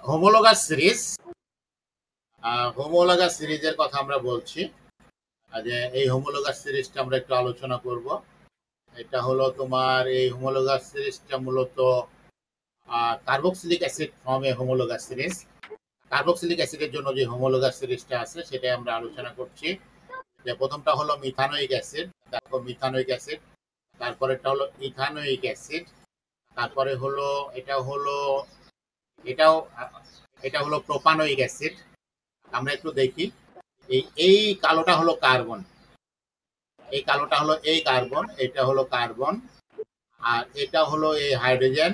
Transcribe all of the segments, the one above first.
Homologous series. Homologous সিরিজের কথা আমরা বলছি, যে এই হোমোলোগাস সিরিজটা আমরা একটু আলোচনা করব। এটা হলো তোমার এই হোমোলোগাস সিরিজটা মূলত কার্বক্সিলিক অ্যাসিড ফর্মে হোমোলোগাস সিরিজ। কার্বক্সিলিক অ্যাসিডের জন্য যে হোমোলোগাস সিরিজটা আছে সেটাই আমরা আলোচনা করছি। যে প্রথমটা হলো মিথানোইক অ্যাসিড, তারপর মিথানোইক অ্যাসিড, তারপরেরটা হলো ইথানোইক অ্যাসিড, তারপরে হলো এটা হলো প্রোপানোইক অ্যাসিড। আমরা একটু দেখি, এই কালোটা হলো কার্বন, এই কালোটা হলো এই কার্বন, এটা হলো কার্বন, আর এটা হলো এই হাইড্রোজেন,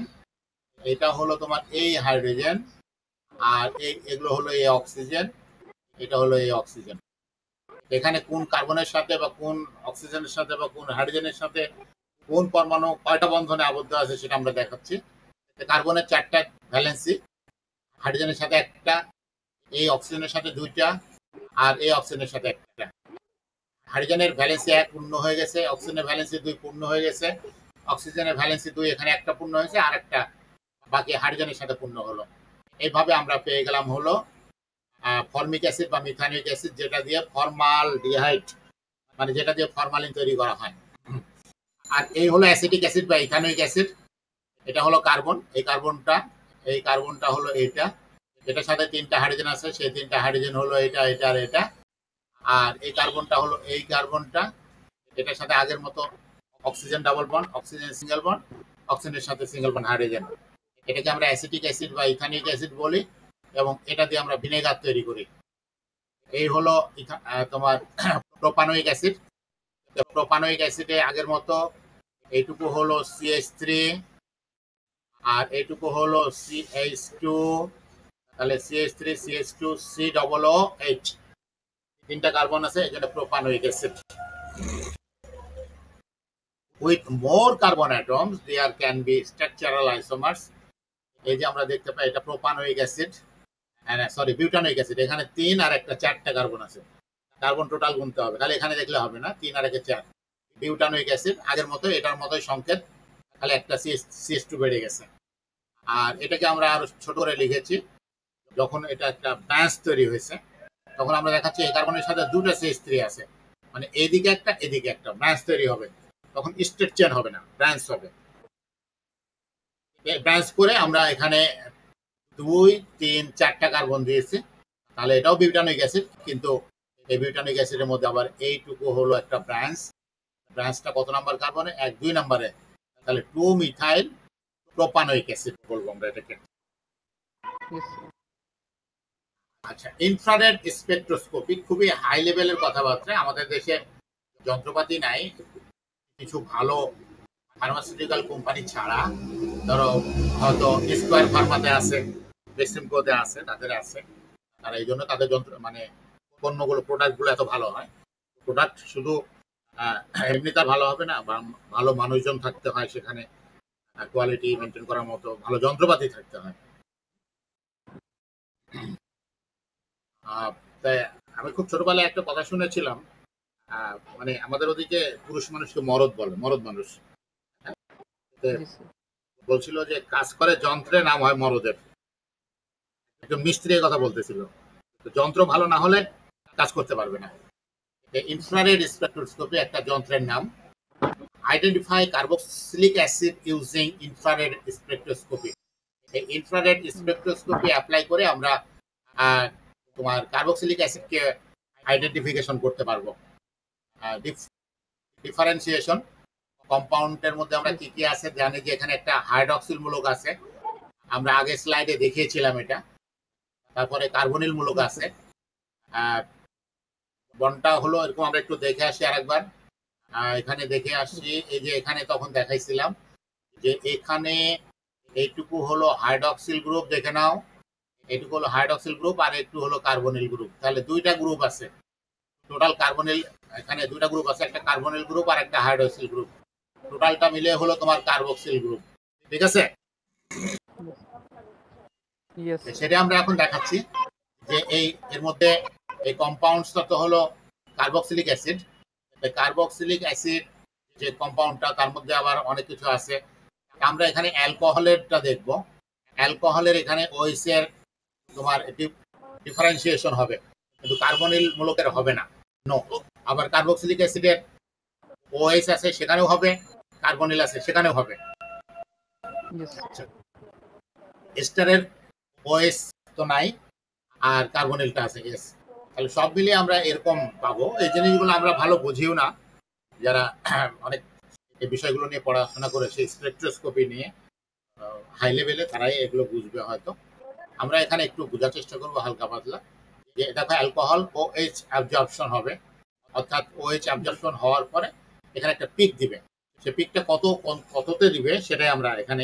এটা হলো তোমার এই হাইড্রোজেন, আর এগুলো হলো এই অক্সিজেন, এটা হলো এই অক্সিজেন। এখানে কোন কার্বনের সাথে বা কোন অক্সিজেনের সাথে বা কোন হাইড্রোজেনের সাথে কোন পরমাণু কয়টা বন্ধনে আবদ্ধ আছে সেটা আমরা দেখাচ্ছি। কার্বনের 4টা ভ্যালেন্সি, হাইড্রোজেনের সাথে একটা, এই অক্সিজেনের সাথে 2টা, আর এই অক্সিজেনের সাথে একটা। হাইড্রোজেনের ভ্যালেন্সি 1 পূর্ণ হয়ে গেছে, অক্সিজেনের ভ্যালেন্সি 2 পূর্ণ হয়ে গেছে, অক্সিজেনের ভ্যালেন্সি 2 এখানে একটা পূর্ণ হয়েছে, আর একটা বাকি হাইড্রোজেনের সাথে পূর্ণ হলো। এইভাবে আমরা পেয়ে গেলাম হলো ফর্মিক অ্যাসিড বা মিথানিক অ্যাসিড, যেটা দিয়ে ফর্মালডিহাইড, মানে যেটা দিয়ে ফরমালিন তৈরি করা হয়। আর এই হলো অ্যাসিটিক অ্যাসিড বা ইথানোইক অ্যাসিড। এটা হলো কার্বন, এই কার্বনটা হলো এইটা, এটার সাথে 3টা হাইড্রোজেন আছে, সেই 3টা হাইড্রোজেন হলো এটা, এটা আর এটা। আর এই কার্বনটা হলো এই কার্বনটা, এটার সাথে আগের মতো oxygen double bond, oxygen single bond, অক্সিজেনের সাথে সিঙ্গেল বন্ড হাইড্রোজেন। এটাকে আমরা অ্যাসিটিক অ্যাসিড বা ইথানিক অ্যাসিড বলি, এবং এটা দিয়ে আমরা ভিনেগার তৈরি করি। এই হলো তোমার প্রোপানোইক অ্যাসিড। প্রোপানোইক অ্যাসিডে আগের মতো এইটুকু হলো CH3, আর এইটুকু হলো CH2, তাহলে CH3 CH2 COOH, 3টা কার্বন আছে, এই জন্য propanoic acid. With more carbon atoms there can be structural isomers. এই যে আমরা দেখতে পাই এটা propanoic acid, sorry butanoic acid. এখানে 3 আর একটা 4টা কার্বন আছে, কার্বন টোটাল গুনতে হবে, তাহলে এখানে দেখলে হবে না, 3 আর 1 4। বিউটানোইক অ্যাসিড আগের মতো, এটার মতোই সংকেত, তাহলে একটা CH2 বেড়ে গেছে। আর এটাকে আমরা আরো ছোট করে লিখেছি, যখন এটা একটা ব্রাঞ্চ তৈরি হয়েছে তখন আমরা দেখাচ্ছি এই কার্বনের সাথে 2টা CH3 আছে, মানে এদিকে একটা এদিকে একটা ব্রাঞ্চ তৈরি হবে, তখন স্টেট চেন হবে না, ব্রাঞ্চ হবে। ব্রাঞ্চ করে আমরা এখানে 2 3 4টা কার্বন দিয়েছি, তাহলে এটাও বিউটানোইক অ্যাসিড, কিন্তু এই বিউটানোইক অ্যাসিডের মধ্যে আবার এইটুকু হলো একটা ব্রাঞ্চ। ব্রাঞ্চটা কত নাম্বার কার্বনে? 1 2 নম্বরে, তাহলে 2 মিথাইল প্রোপানোইক অ্যাসিড বলবো আমরা এটাকে। আচ্ছা, ইনফ্রারেড স্পেকট্রোস্কোপি খুবই হাই লেভেলের কথাবার্তা। আমাদের দেশে যন্ত্রপাতি নাই, কিছু ভালো ফার্মাসিউটিক্যাল কোম্পানি ছাড়া, ধরো হয়তো স্কোয়ার ফার্মাতে আছে, বেসিমকোতে আছে, তাদের আছে, তারা এই জন্য তাদের যন্ত্র মানে পণ্যগুলো প্রোডাক্টগুলো এত ভালো হয়। প্রোডাক্ট শুধু এমনি তার ভালো হবে না, ভালো মানুষজন থাকতে হয় সেখানে, কোয়ালিটি মেনটেন করার মতো ভালো যন্ত্রপাতি থাকতে হয়। তাই আমি খুব ছোটবেলায় একটা কথা শুনেছিলাম, মানে আমাদের ওদিকে পুরুষ মানুষকে মরদ বলে, মরদ মানুষ বলছিল যে কাজ করে যন্ত্রে, নাম হয় মরদের। একজন মিস্ত্রি কথা বলতেছিল, যন্ত্র ভালো না হলে কাজ করতে পারবে না। ইনফ্রারেড স্পেকট্রোস্কোপি একটা যন্ত্রের নাম। Identify carboxylic acid using infrared spectroscopy. এই ইনফ্রারেড স্পেকট্রোস্কোপি অ্যাপ্লাই করে আমরা তোমার কার্বক্সিলিক অ্যাসিডকে আইডেন্টিফিকেশন করতে পারবো। ডিফারেন্সিয়েশন, কম্পাউন্ডের মধ্যে আমরা কি কি আছে জানি, যে এখানে একটা হাইড্রক্সিল মূলক আছে, আমরা আগে স্লাইডে দেখিয়েছিলাম এটা। তারপরে কার্বনিল মূলক আছে, বনটা হলো এরকম। আমরা একটু দেখে আসি আরেকবার, এখানে দেখে আসছি, এই যে এখানে তখন দেখাইছিলাম যে এখানে এইটুকু হলো হাইড্রক্সিল গ্রুপ, দেখে নাও, এইটুকু হলো হাইড্রক্সিল গ্রুপ, আর একটু হলো কার্বনিল গ্রুপ, তাহলে 2টা গ্রুপ আছে টোটাল। কার্বনিল এখানে 2টা গ্রুপ আছে, একটা কার্বনিল গ্রুপ আর একটা হাইড্রক্সিল গ্রুপ, টোটালটা মিলে হলো তোমার কার্বক্সিল গ্রুপ। ঠিক আছে, সেটা আমরা এখন দেখাচ্ছি যে এর মধ্যে এই কম্পাউন্ডসটা তো হলো কার্বক্সিলিক অ্যাসিড। কার্বক্সিলিক অ্যাসিড যে কম্পাউন্ডটা, তার মধ্যে আবার অনেক কিছু আছে। আমরা এখানে অ্যালকোহলেরটা দেখব। অ্যালকোহলের এখানে ওএইচ এর তোমার ডিফারেন্সিয়েশন হবে, কিন্তু কার্বনিল মূলকের হবে না, নো। আবার কার্বক্সিলিক অ্যাসিডের ওএইচ আছে সেখানেও হবে, কার্বনিল আছে সেখানেও হবে। এস্টারের ওএইচ তো নাই, আর কার্বনিলটা আছে, ইয়েস। তাহলে সব মিলিয়ে আমরা এরকম পাবো। এই জিনিসগুলো আমরা ভালো বুঝিও না, যারা অনেক এই বিষয়গুলো নিয়ে পড়াশোনা করেছে, স্পেকট্রোস্কোপি নিয়ে হাই লেভেলে, তারাই এগুলো বুঝবে হয়তো। আমরা এখানে একটু বোঝার চেষ্টা করবো হালকা পাতলা, যে দেখো অ্যালকোহল ওএইচ অ্যাবজর্পশন হবে, অর্থাৎ ওএইচ অ্যাবজর্পশন হওয়ার পরে এখানে একটা পিক দিবে। সে পিকটা কততে দিবে সেটাই আমরা এখানে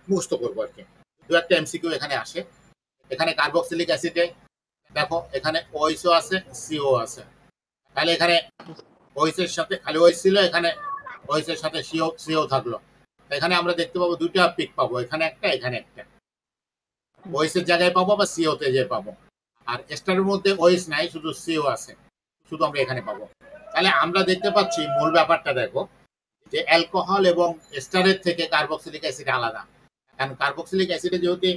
মুখস্থ করবো আর কি। দু একটা এমসিকিউ এখানে আসে। এখানে কার্বক্সিলিক অ্যাসিডে দেখো এখানে ওএইচও আছে, সিও আছে। তাহলে এখানে ওএইচের সাথে খালি ওএইচ ছিল, এখানে ওএইচের সাথে সিও থাকলো। এখানে আমরা দেখতে পাবো দুইটা পিক পাবো, এখানে একটা এখানে একটা। ওএইচের জায়গায় পাবো বা সিওতে যে পাবো। আর এস্টারের মধ্যে ওএইচ নাই, শুধু সিও আছে, শুধু আমরা এখানে পাবো। তাহলে আমরা দেখতে পাচ্ছি মূল ব্যাপারটা দেখো, যে অ্যালকোহল এবং এস্টারের থেকে কার্বক্সিলিক অ্যাসিড আলাদা। কারণ কার্বক্সিলিক অ্যাসিডে যেহেতু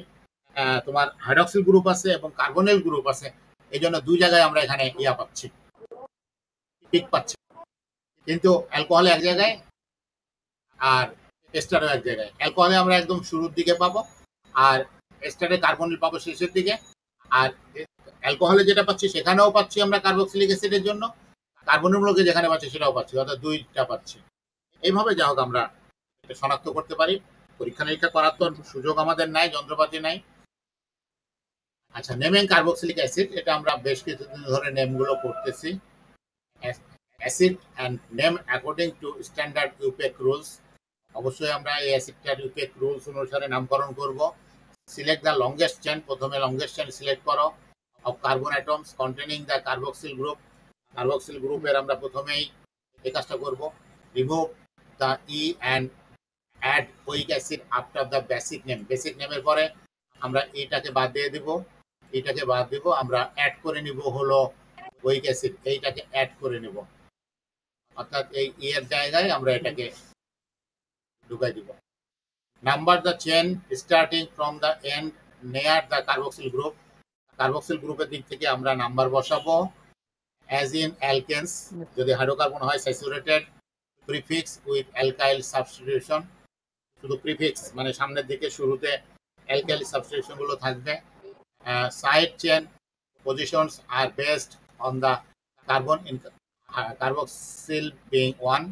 তোমার হাইড্রক্সিল গ্রুপ আছে এবং কার্বনিল গ্রুপ আছে, এই জন্য দুই জায়গায় আমরা এখানে পাচ্ছি, পিক পাচ্ছি। কিন্তু অ্যালকোহলে এক জায়গায় আর এস্টারও এক জায়গায়। অ্যালকোহলে আমরা একদম শুরুর দিকে পাবো, আর এস্টারে কার্বনিল পাবো শেষের দিকে। আর অ্যালকোহলে যেটা পাচ্ছি সেখানেও পাচ্ছি আমরা কার্বক্সিলিক অ্যাসিডের জন্য, কার্বনিল মূলকে যেখানে পাচ্ছি সেটাও পাচ্ছি, অর্থাৎ দুইটা পাচ্ছি। এইভাবে যা হোক আমরা শনাক্ত করতে পারি। পরীক্ষা নিরীক্ষা করার তো সুযোগ আমাদের নাই, যন্ত্রপাতি নাই। আচ্ছা, নেমিং কার্বক্সিলিক অ্যাসিড, এটা আমরা বেশ কিছুদিন ধরে নেমগুলো করতেছি। Acid and name according to standard IUPAC rules. অবশ্যই আমরা এই অ্যাসিডটার ইউপেক রুলস অনুসারে নামকরণ করব। সিলেক্ট দ্য লংগেস্ট চেন, প্রথমে লংগেস্ট চেন সিলেক্ট করো of carbon atoms containing the carboxyl group. Carboxyl গ্রুপের আমরা প্রথমেই এই কাজটা করব। Remove the e and add oic acid after the basic name. Basic নেমের পরে আমরা এটাকে বাদ দিয়ে দিব, এটাকে বাদ দিব, আমরা অ্যাড করে নিব হলো ওইক অ্যাসিড, এইটাকে অ্যাড করে নেব, অর্থাৎ এই এর জায়গায় আমরা এটাকে ঢুকাই দিব। Number the chain starting from the end near the carboxyl group. Carboxyl গ্রুপের দিক থেকে আমরা নাম্বার বসাবো। অ্যাজ ইন অ্যালকেনস, যদি হাইড্রোকার্বন হয় saturated, prefix with alkyl substitution. শুধু প্রিফিক্স মানে সামনের দিকে শুরুতে অ্যালকাইল সাবস্টিটিউশন গুলো থাকবে। Side chain positions are based on the carbon in carboxyl being 1।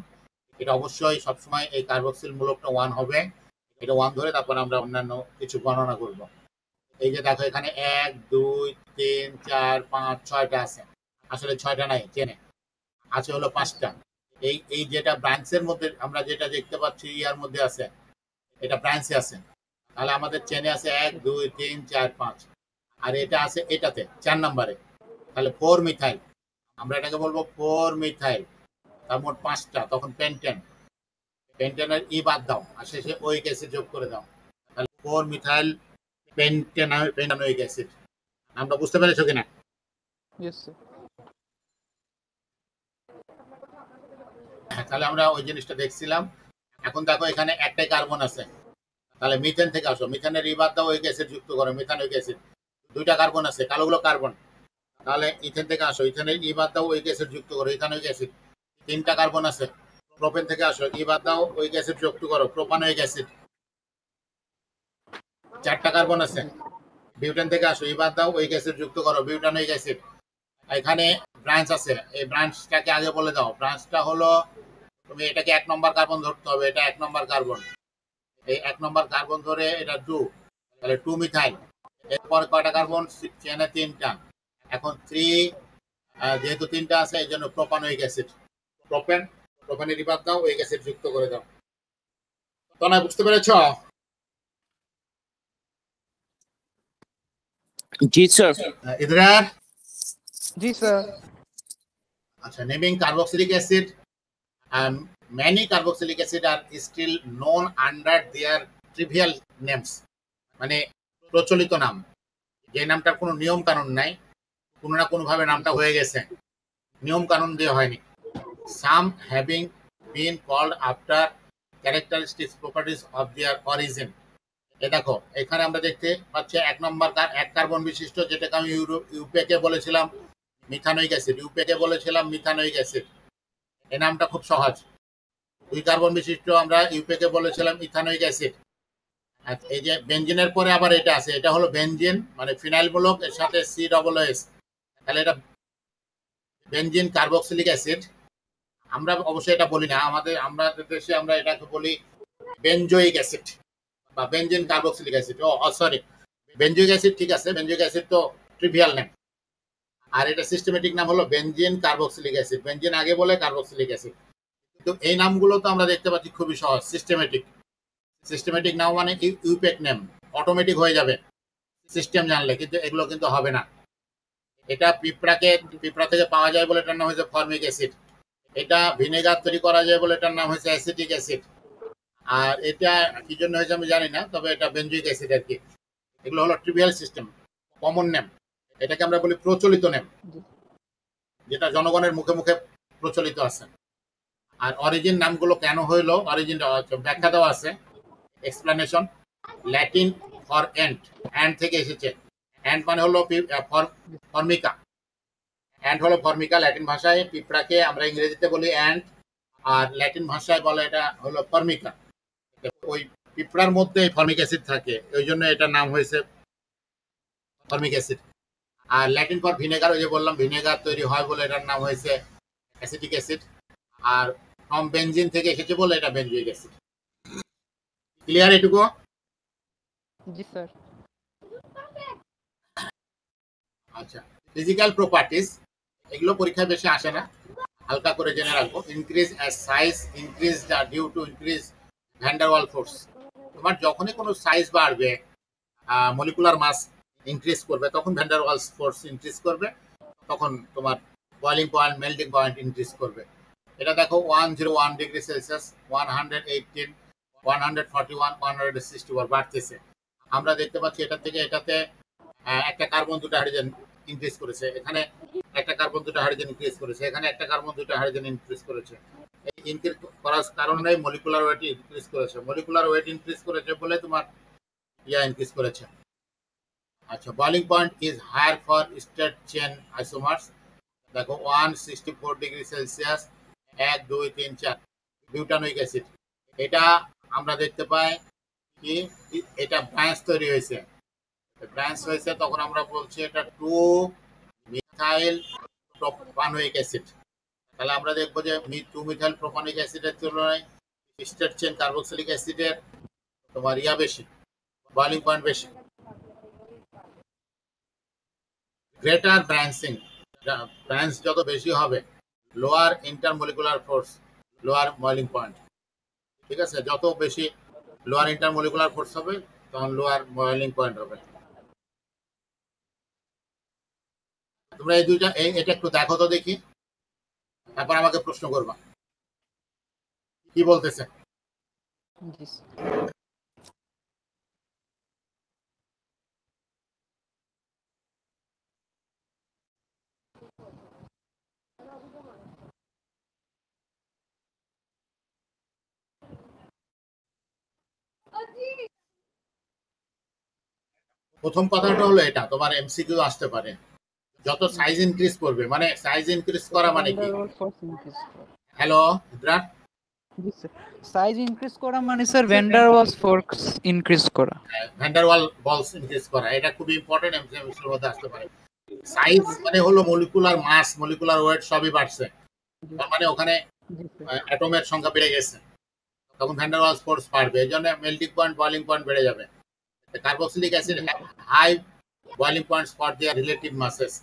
এটা অবশ্যই সবসময় এই কার্বক্সিল মূলকটা 1 হবে, এটা 1 ধরে তারপর আমরা অন্যান্য কিছু গণনা করব। এই যে দেখো এখানে 1 2 3 4 5 6টা আছে, আসলে 6টা নাই, চেনে আছে হলো 5টা। এই যেটা ব্রাঞ্চের মধ্যে আমরা যেটা দেখতে পাচ্ছি ইয়ার মধ্যে আছে, এটা ব্রাঞ্চে আছে। তাহলে আমাদের চেনে আছে 1 2 3 4 5, আর এটা আছে এটাতে 4 নম্বরে, তাহলে 4 মিথাইল। আমরা এটাকে বলবো 4 মিথাইল। তার মোট 5টা, তখন পেন্টেন। পেন্টেনের ই বাদ দাও আর শেষে ওইক অ্যাসিড যোগ করে দাও, তাহলে 4 মিথাইল পেন্টানোইক অ্যাসিড। আমরা বুঝতে পেরেছো কিনা? তাহলে আমরা ওই জিনিসটা দেখছিলাম। এখন দেখো এখানে একটাই কার্বন আছে, তাহলে মিথেন থেকে আসো, মিথেনের ই বাদ দাও, ওইক অ্যাসিড যুক্ত করো, মিথানোইক অ্যাসিড। দুইটা কার্বন আছে, কালোগুলো কার্বন। তাহলে ইথেন থেকে আসো, ইথেনের ই বাদ দাও, ওইক অ্যাসিড যুক্ত করো, ইথানোইক অ্যাসিড। 3টা কার্বন আছে, প্রোপেন থেকে আসো, ই বাদ দাও, ওইক অ্যাসিড যুক্ত করো, প্রোপানোইক অ্যাসিড। 4টা কার্বন আছে, বিউটেন থেকে আসো, ই বাদ দাও, ওইক অ্যাসিড যুক্ত করো, বিউটানোইক অ্যাসিড। এখানে ব্রাঞ্চ আছে, এই ব্রাঞ্চটাকে আগে বলে দাও। ব্রাঞ্চটা হলো, তুমি এটাকে 1 নম্বর কার্বন ধরতে হবে, এটা 1 নম্বর কার্বন। এই 1 নম্বর কার্বন ধরে এটা 2, তাহলে 2 মিথাইল। এরপর কয়টা কার্বন? চেনে 3টা। এখন 3, যেহেতু 3টা আছে এই জন্য প্রোপানোইক অ্যাসিড। প্রোপেনের বাদ দাও, ওইক অ্যাসিড যুক্ত করে দাও। তো না, বুঝতে পেরেছ? जी सर। इधर जी सर। अच्छा, naming carboxylic acid, many carboxylic acid are still known under their trivial names, মানে প্রচলিত নাম, যে নামটার কোনো নিয়ম কানুন নাই, কোনো না কোনো ভাবে নামটা হয়ে গেছে, নিয়ম কানুন দিয়ে হয়নি। Some having been called after characteristics properties of their origin. এ দেখো এখানে আমরা দেখতে পাচ্ছি এক নম্বর এক কার্বন বিশিষ্ট, যেটাকে আমি ইউপেকে বলেছিলাম মিথানোইক অ্যাসিড, ইউপেকে বলেছিলাম মিথানোইক অ্যাসিড। এই নামটা খুব সহজ। 2 কার্বন বিশিষ্ট আমরা ইউপেকে বলেছিলাম ইথানোইক অ্যাসিড। আর এই যে বেনজিনের পরে আবার এটা আছে, এটা হলো বেনজিন মানে ফিনাইল মূলক, এর সাথে COOS, তাহলে এটা বেনজিন কার্বক্সিলিক অ্যাসিড। আমরা অবশ্যই এটা বলি না, আমাদের দেশে আমরা এটাকে বলি বেনজোইক অ্যাসিড বা বেনজিন কার্বক্সিলিক অ্যাসিড। ও সরি, বেনজোইক অ্যাসিড ঠিক আছে, বেনজোইক অ্যাসিড তো ট্রিভিয়াল নেম, আর এটা সিস্টেমেটিক নাম হলো বেনজিন কার্বক্সিলিক অ্যাসিড। বেনজিন আগে বলে কার্বক্সিলিক অ্যাসিড। তো এই নামগুলো তো আমরা দেখতে পাচ্ছি খুবই সহজ, সিস্টেমেটিক। সিস্টেমেটিক নাম মানে ইউপেক নেম, অটোমেটিক হয়ে যাবে সিস্টেম জানলে, কিন্তু এগুলো কিন্তু হবে না। এটা পিঁপড়া থেকে পাওয়া যায় বলে এটার নাম হয়েছে ফর্মিক অ্যাসিড। এটা ভিনেগার তৈরি করা যায় বলে এটার নাম হয়েছে অ্যাসিটিক অ্যাসিড। আর এটা কি জন্য হয়েছে আমি জানি না, তবে এটা বেনজোইক অ্যাসিড আর কি। এগুলো হলো ট্রিভিয়াল সিস্টেম, কমন নেম। এটাকে আমরা বলি প্রচলিত নেম, যেটা জনগণের মুখে মুখে প্রচলিত আছে। আর অরিজিন নামগুলো কেন হইলো, অরিজিন ব্যাখ্যা দেওয়া আছে, explanation. Latin for ant, ant থেকে এসেছে। অ্যান্ট মানে হলো ফর্মিকা, অ্যান্ট হলো ফর্মিকা ল্যাটিন ভাষায়। পিঁপড়াকে আমরা ইংরেজিতে বলি অ্যান্ট, আর ল্যাটিন ভাষায় বলে এটা হলো ফর্মিকা। ওই পিঁপড়ার মধ্যে ফর্মিক অ্যাসিড থাকে, ওই জন্য এটার নাম হয়েছে ফর্মিক অ্যাসিড। আর ল্যাটিন ফর ভিনেগার, ওই যে বললাম ভিনেগার তৈরি হয় বলে এটার নাম হয়েছে অ্যাসিটিক অ্যাসিড। আর ফ্রম বেনজিন থেকে এসেছে বলে এটা বেনজোইক অ্যাসিড। ক্লিয়ার এটুকু? জি স্যার। আচ্ছা, ফিজিক্যাল প্রপার্টিজ এগুলো পরীক্ষায় বেশি আসে না, হালকা করে জেনে রাখবো। Increase as size increase due to increase van der Waal force. তোমার যখনই কোনো সাইজ বাড়বে, মলিকুলার মাস ইনক্রিজ করবে, তখন van der Waals force increase করবে, তখন তোমার boiling point melting point increase করবে। এটা দেখো 101 ডিগ্রি সেলসিয়াস, 118, 141, 161 বাড়তেছে। আমরা দেখতে পাচ্ছি এটা থেকে এটাতে একটা কার্বন দুটো হাইড্রোজেন ইনক্রিজ করেছে, এখানে একটা কার্বন দুটো হাইড্রোজেন ইনক্রিজ করেছে, এখানে একটা কার্বন দুটো হাইড্রোজেন ইনক্রিজ করেছে। এই ইনক্রিজ করার কারণে মলিকুলার ওয়েট ইনক্রিজ করেছে, মলিকুলার ওয়েট ইনক্রিজ করেছে বলে তোমার ইনক্রিজ করেছে। আচ্ছা, boiling point is higher for straight chain isomers. দেখো 164 ডিগ্রি সেলসিয়াস, 1 2 3 4 বিউটানোইক অ্যাসিড। এটা আমরা দেখতে পাই কি এটা ব্রাঞ্চ তৈরি হয়েছে, ব্রাঞ্চ হয়েছে, তখন আমরা বলছি এটা 2 মিথাইল প্রোপানোইক অ্যাসিড। তাহলে আমরা দেখবো যে 2 মিথাইল প্রোপানোইক অ্যাসিডের তুলনায় স্ট্রেট চেন কার্বক্সিলিক অ্যাসিডের তোমার বেশি, বয়লিং পয়েন্ট বেশি। গ্রেটার ব্রাঞ্চিং, ব্রাঞ্চ যত বেশি হবে lower intermolecular force, lower boiling point. ঠিক আছে, যত বেশি লোয়ার ইন্টারমলিকুলার ফোর্স হবে তখন লোয়ার বয়লিং পয়েন্ট হবে। তোমরা এই দুইটা এটা একটু দেখো তো দেখি, তারপর আমাকে প্রশ্ন করবা কি বলতেছে। জি স্যার। প্রথম কথাটা হলো এটা তোমার এমসিকিউ আসতে পারে, যত সাইজ ইনক্রিজ করবে, মানে সাইজ ইনক্রিজ করা মানে কি? হ্যালো ইদ্রান? জি স্যার, সাইজ ইনক্রিজ করা মানে sir van der Waals force increase করা। ভ্যান ডার ওয়াল বলস ইনক্রিজ করা, এটা খুবই ইম্পর্টেন্ট, এমসিকিউর মধ্যে আসতে পারে। সাইজ মানে হলো মলিকুলার মাস, মলিকুলার ওয়েট সবই বাড়ছে, তার মানে ওখানে অ্যাটমের সংখ্যা বেড়ে গেছে, তখন ভ্যান ডার ওয়ালস ফোর্স বাড়বে, এই জন্য মেল্টিং পয়েন্ট বয়লিং পয়েন্ট বেড়ে যাবে। Carboxylic acid have high boiling points for their relative masses.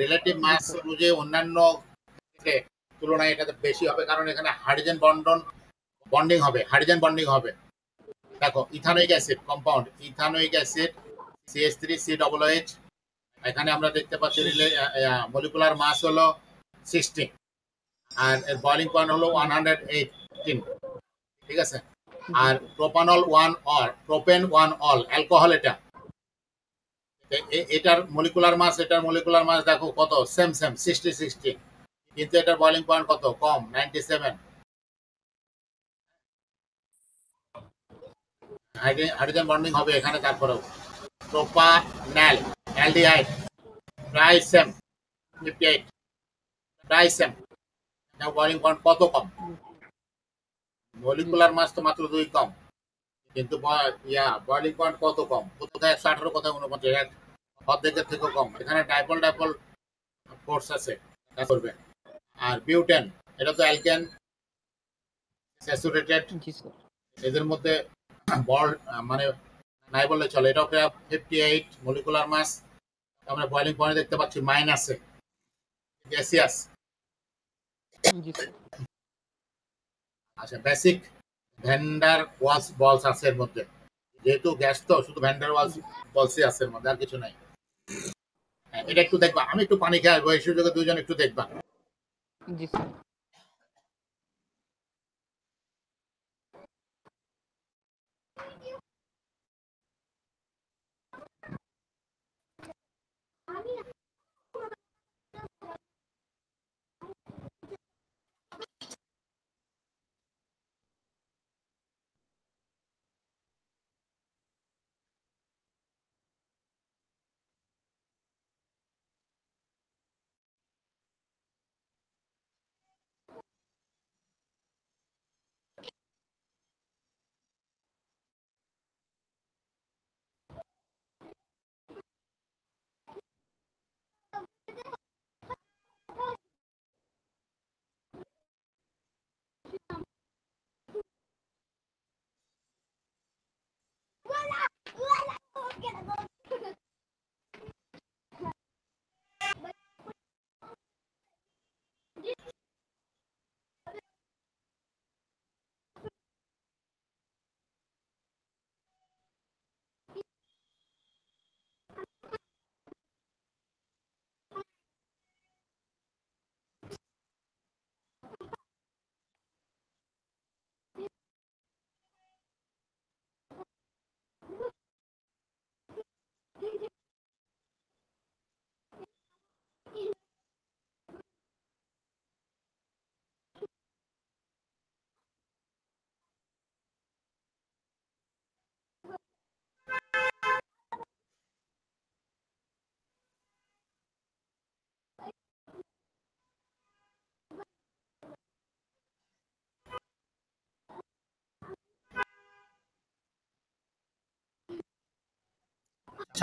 Relative mass অনুযায়ী অন্যান্য তুলনায় এটাতে বেশি হবে, কারণ এখানে হাইড্রোজেন বন্ডিং হবে, হাইড্রোজেন বন্ডিং হবে। দেখো ethanoic acid compound, ethanoic acid CH3COOH, এখানে আমরা দেখতে পাচ্ছি মলিকুলার মাস হলো 60 আর এর বয়লিং পয়েন্ট হলো 118। ঠিক আছে, আর propanol 1 or propane 1 ol alcohol, এটার মলিকুলার মাস এটার মলিকুলার মাস দেখো কত, সেম 60, কিন্তু এটার বয়লিং পয়েন্ট কত কম, 97। হাইড্রোজেন বন্ডিং হবে এখানে, তারপরেও প্রোপানল অ্যালডিহাইড প্রায় সেম 58 প্রায় সেম। বয়লিং পয়েন্ট কত কম, মলিকুলার মাস তো মাত্র 2 কম, কিন্তু বয়লিং পয়েন্ট কত কম, কোথায় 118 কোথায় 49, অর্ধেকের থেকেও কম। এখানে ডাইপল ডাইপল ফোর্স আছে, কাজ করবে। আর বিউটেন, এটা তো অ্যালকেন স্যাচুরেটেড, জি স্যার। এদের মধ্যে বল মানে নাই বললে চলে। এটা 58 মলিকুলার মাস। আমরা বয়লিং পয়েন্ট দেখতে পাচ্ছি মাইনাসে, গ্যাসিয়াস। জি স্যার। আচ্ছা, বেসিক ভ্যান্ডার ওয়ালস বলস আছে এর মধ্যে, যেহেতু গ্যাস তো শুধু ভ্যান্ডার ওয়ালস বলসই আছে এর মধ্যে, আর কিছু নাই। এটা একটু দেখবা, আমি একটু পানি খেয়ে আসবো, এই সুযোগে দুজন একটু দেখবা। জি স্যার।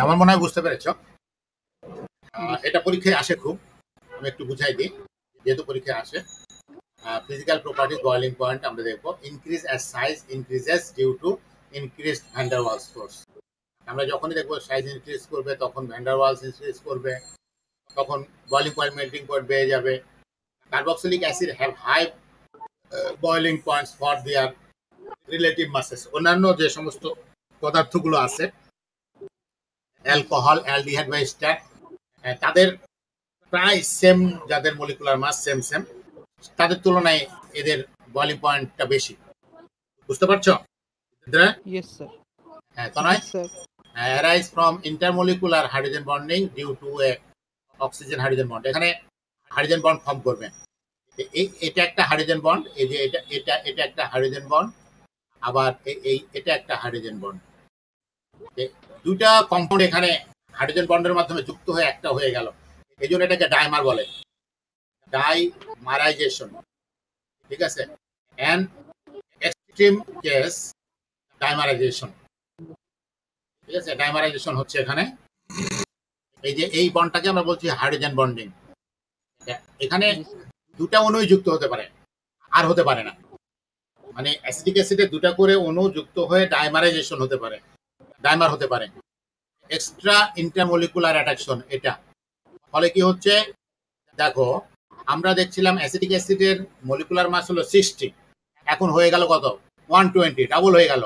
আমার মনে হয় বুঝতে পেরেছ। এটা পরীক্ষায় আসে খুব, আমি একটু বুঝাই দিই, যেহেতু পরীক্ষায় আসে। ফিজিক্যাল প্রপার্টিজ বয়লিং পয়েন্ট আমরা দেখবো, increase as size increases due to increased van der Waals force. আমরা যখনই দেখবো সাইজ ইনক্রিজ করবে, তখন ভ্যান ডার ওয়ালস ইনক্রিজ করবে, তখন বয়লিং পয়েন্ট মেল্টিং পয়েন্ট বেড়ে যাবে। Carboxylic acid have high boiling points for their relative masses. অন্যান্য যে সমস্ত পদার্থগুলো আছে, অ্যালকোহল, অ্যালডিহাইড বা স্টার, তাদের প্রায় সেম, যাদের মলিকুলার মাস সেম সেম, তাদের তুলনায় এদের বয়লিং পয়েন্টটা বেশি। বুঝতে পারছো? Yes sir. হ্যাঁ, তো নয়, sir. Arise from intermolecular hydrogen bonding due to a oxygen hydrogen bond. এখানে হাইড্রোজেন বন্ড ফর্ম করবে। এটা একটা হাইড্রোজেন বন্ড, এই যে এটা এটা এটা একটা হাইড্রোজেন বন্ড, আবার এটা একটা হাইড্রোজেন বন্ড। দুইটা কম্পাউন্ড এখানে হাইড্রোজেন বন্ডের মাধ্যমে যুক্ত হয়ে একটা হয়ে গেল, এই জন্য এটাকে ডাইমার বলে, ডাইমারাইজেশন। ঠিক আছে, অ্যান্ড এক্সট্রিম কেস ডাইমারাইজেশন। ঠিক আছে, ডাইমারাইজেশন হচ্ছে এখানে, এই যে এই বন্ডটাকে আমরা বলছি হাইড্রোজেন বন্ডিং। এখানে দুটা অণুই যুক্ত হতে পারে, আর হতে পারে না। মানে অ্যাসিটিক অ্যাসিডে দুটা করে অণু যুক্ত হয়ে ডাইমারাইজেশন হতে পারে, ডাইমার হতে পারে। এক্সট্রা ইন্টারমলিকুলার অ্যাট্রাকশন এটা। ফলে কি হচ্ছে, দেখো আমরা দেখছিলাম অ্যাসিটিক অ্যাসিডের মলিকুলার মাস হলো 60, এখন হয়ে গেল কত, 120, ডাবল হয়ে গেল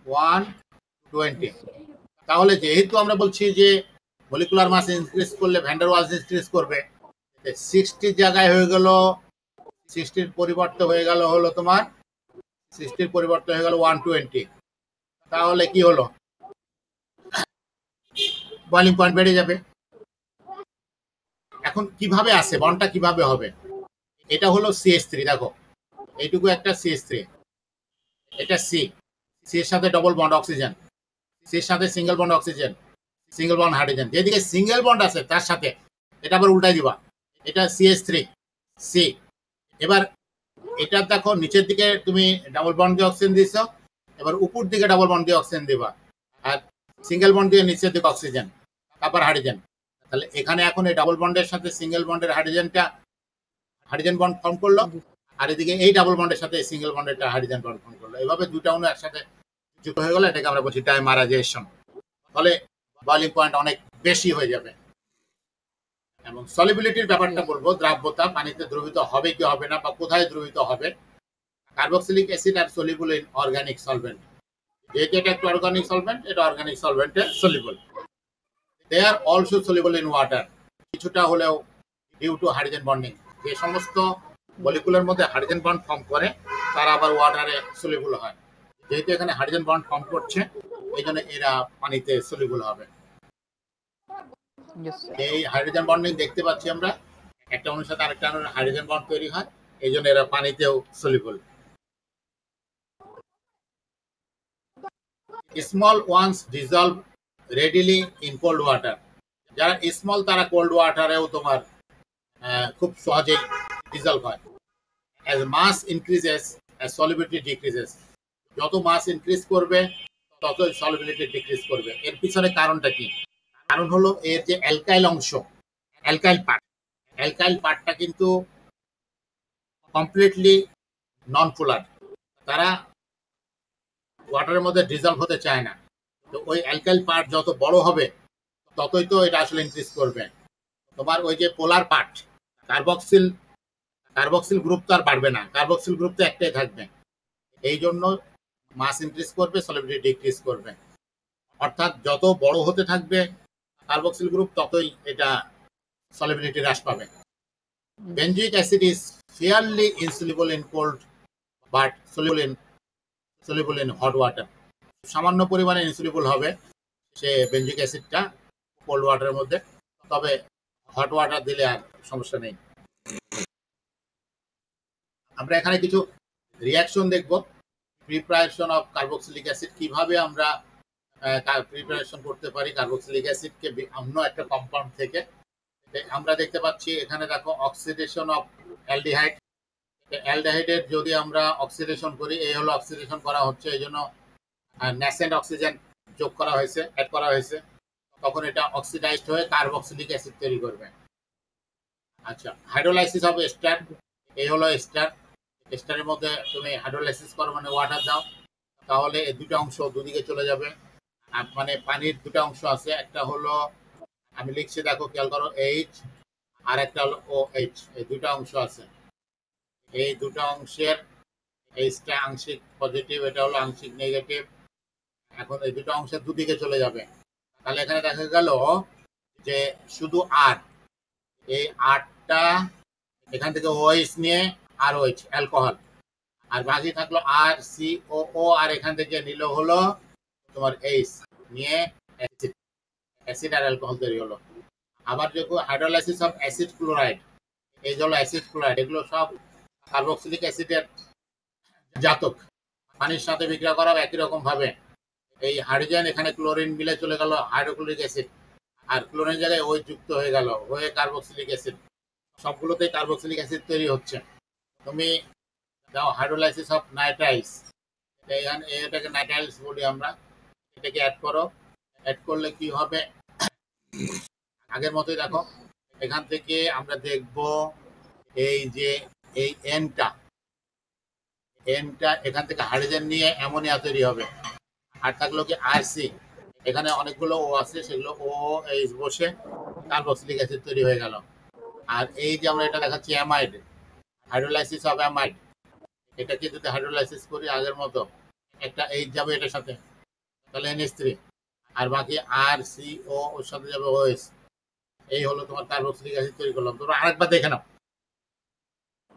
120। তাহলে যেহেতু আমরা বলছি যে মলিকুলার মাস ইনক্রিজ করলে ভ্যান ডার ওয়ালস ইনক্রিজ করবে, 60 জায়গায় হয়ে গেল, 60 পরিবর্তে হয়ে গেল হলো তোমার 60 পরিবর্তে হয়ে গেল 120। তাহলে কি হলো, বয়লিং পয়েন্ট বেড়ে যাবে। এখন কিভাবে আসে বন্ডটা, কিভাবে হবে? এটা হলো CH3, দেখো এইটুকু একটা CH3, এটা সি এর সাথে ডবল বন্ড অক্সিজেন, সি এর সাথে single bond oxygen, single bond hydrogen. যেদিকে সিঙ্গেল বন্ড আছে তার সাথে এটা আবার উল্টাই দিবা, এটা CH3 সি। এবার এটা দেখো নিচের দিকে তুমি ডাবল বন্ড দিয়ে অক্সিজেন দিছো, এবার উপর দিকে ডাবল বন্ড দিয়ে অক্সিজেন দিবা, আর সিঙ্গেল বন্ড দিয়ে নিচের দিকে অক্সিজেন, তারপর হাইড্রোজেন। তাহলে এখানে এখন এই ডাবল বন্ডের সাথে সিঙ্গেল বন্ডের হাইড্রোজেন বন্ড ফর্ম করলো, আর এদিকে এই ডাবল বন্ডের সাথে সিঙ্গেল বন্ডের হাইড্রোজেন বন্ড ফর্ম করলো। এভাবে দুটা অণু একসাথে যুক্ত হয়ে গেল, এটাকে আমরা বলছি ডাইমারাইজেশন। ফলে বয়লিং পয়েন্ট অনেক বেশি হয়ে যাবে। এবং সলিবিলিটির ব্যাপারটা বলবো, দ্রাব্যতা, পানিতে দ্রবীভূত হবে কি হবে না বা কোথায় দ্রবীভূত হবে। Carboxylic acid are soluble in organic solvent. যেহেতু এটা একটা অর্গানিক সলভেন্ট, এটা অর্গানিক সলভেন্টে soluble. They are also soluble in water, কিছুটা হলেও ডিউ টু হাইড্রোজেন বন্ডিং। যে সমস্ত মলিকুলের মধ্যে হাইড্রোজেন বন্ড ফর্ম করে তারা আবার ওয়াটারে সলিবল হয়। যেহেতু এখানে হাইড্রোজেন বন্ড ফর্ম করছে, এই জন্য এরা পানিতে সলিবল হবে। Yes, sir. এই হাইড্রোজেন বন্ডিং দেখতে পাচ্ছি আমরা, একটা অণুর সাথে আরেকটা অণুর হাইড্রোজেন বন্ড তৈরি হয়, এই জন্য এরা পানিতেও soluble. Small ones dissolve readily in cold water. যারা স্মল তারা কোল্ড ওয়াটারেও তোমার খুব সহজেই ডিজলভ হয়। As mass increases as solubility decreases, যত মাস ইনক্রিজ করবে তত সলিবিলিটি ডিক্রিজ করবে। এর পিছনে কারণটা কি? কারণ হলো এর যে অ্যালকাইল অংশ, অ্যালকাইল পার্টটা কিন্তু কমপ্লিটলি নন পোলার, তারা ওয়াটারের মধ্যে ডিজলভ হতে চায় না। তো ওই অ্যালকাইল পার্ট যত বড় হবে ততই তো এটা আসলে ইনক্রিজ করবে। তোমার ওই যে পোলার পার্ট, কার্বক্সিল কার্বক্সিল গ্রুপ তো আর বাড়বে না, কার্বক্সিল গ্রুপ তো একটাই থাকবে। এই জন্য মাস ইনক্রিজ করবে, সলিবিলিটি ডিক্রিজ করবে। অর্থাৎ যত বড় হতে থাকবে কার্বক্সিল গ্রুপ, ততই এটা সলিবিলিটি হ্রাস পাবে। Benzoic acid is fairly insoluble in cold but soluble in hot water. সামান্য পরিমাণে ইনসলিবল হবে সে বেনজোইক অ্যাসিডটা কোল্ড ওয়াটারের মধ্যে, তবে হট ওয়াটার দিলে আর সমস্যা নেই। আমরা এখানে কিছু রিয়াকশন দেখব, প্রিপারেশন অফ কার্বক্সিলিক অ্যাসিড, কিভাবে আমরা প্রিপারেশন করতে পারি কার্বক্সিলিক অ্যাসিডকে অন্য একটা কম্পাউন্ড থেকে। আমরা দেখতে পাচ্ছি এখানে দেখো অক্সিডেশন অফ অ্যালডিহাইড। অ্যালডিহাইডের যদি আমরা অক্সিডেশন করি, এই হলো অক্সিডেশন করা হচ্ছে, এই জন্য ন্যাসেন্ট অক্সিজেন যোগ করা হয়েছে, অ্যাড করা হয়েছে, তখন এটা অক্সিডাইজড হয়ে কার্বক্সিলিক অ্যাসিড তৈরি করবে। আচ্ছা, হাইড্রোলাইসিস অফ এস্টার, এই হলো এস্টার। এস্টারের মধ্যে তুমি হাইড্রোলাইসিস করো মানে ওয়াটার দাও, তাহলে এই দুটো অংশ দুদিকে চলে যাবে। আর মানে পানির দুটো অংশ আছে, একটা হলো আমি লিখছি দেখো খেয়াল করো এইচ, আর একটা হলো ও এইচ, এই দুটো অংশ আছে। এই দুটো অংশের এইচটা আংশিক পজিটিভ, এটা হলো আংশিক নেগেটিভ। এখন এই দুটো অংশের দুদিকে চলে যাবে, তাহলে এখানে দেখা গেল যে শুধু আর এই আরটা এখান থেকে ওএইচ নিয়ে আর ওএইচ অ্যালকোহল, আর বাকি থাকলো আর সি ও ও, আর এখান থেকে নিল হলো তোমার এইচ নিয়ে অ্যাসিড, অ্যাসিড আর অ্যালকোহল তৈরি হলো। আবার যখন হাইড্রোলাইসিস অফ অ্যাসিড ক্লোরাইড, এই হলো অ্যাসিড ক্লোরাইড, এগুলো সব কার্বক্সিলিক অ্যাসিডের জাতক। পানির সাথে বিক্রিয়া করা একই রকম ভাবে এই হাইড্রোজেন এখানে ক্লোরিন মিলে চলে গেল হাইড্রোক্লোরিক অ্যাসিড, আর ক্লোরিন জায়গায় ওই যুক্ত হয়ে গেল, হয়ে কার্বক্সিলিক অ্যাসিড। সবগুলোতেই কার্বক্সিলিক অ্যাসিড তৈরি হচ্ছে। তুমি দাও হাইড্রোলাইসিস অফ নাইট্রাইলস, এটাকে নাইট্রাইলস বলি আমরা, এটাকে অ্যাড করো। অ্যাড করলে কি হবে, আগের মতোই দেখো, এখান থেকে আমরা দেখব এই যে এই এনটা এখান থেকে হাইড্রোজেন নিয়ে অ্যামোনিয়া তৈরি হবে। আর থাকলো কি আরসি, এখানে অনেকগুলো ও আছে, সেগুলো ও এইচ বসে কার্বক্সিলিক অ্যাসিড তৈরি হয়ে গেল। আর এই যে আমরা এটা দেখাচ্ছি অ্যামাইড, হাইড্রোলাইসিস অফ অ্যামাইড, এটাকে যদি হাইড্রোলাইসিস করি আগের মতো, একটা এইচ যাবে এটার সাথে, তাহলে NH3, আর বাকি আর সি ও ওর সাথে যাবে ওএস। এই হলো তোমার কার্বক্সিলিক অ্যাসিড তৈরি করলাম। তোমরা আরেকবার দেখে নাও।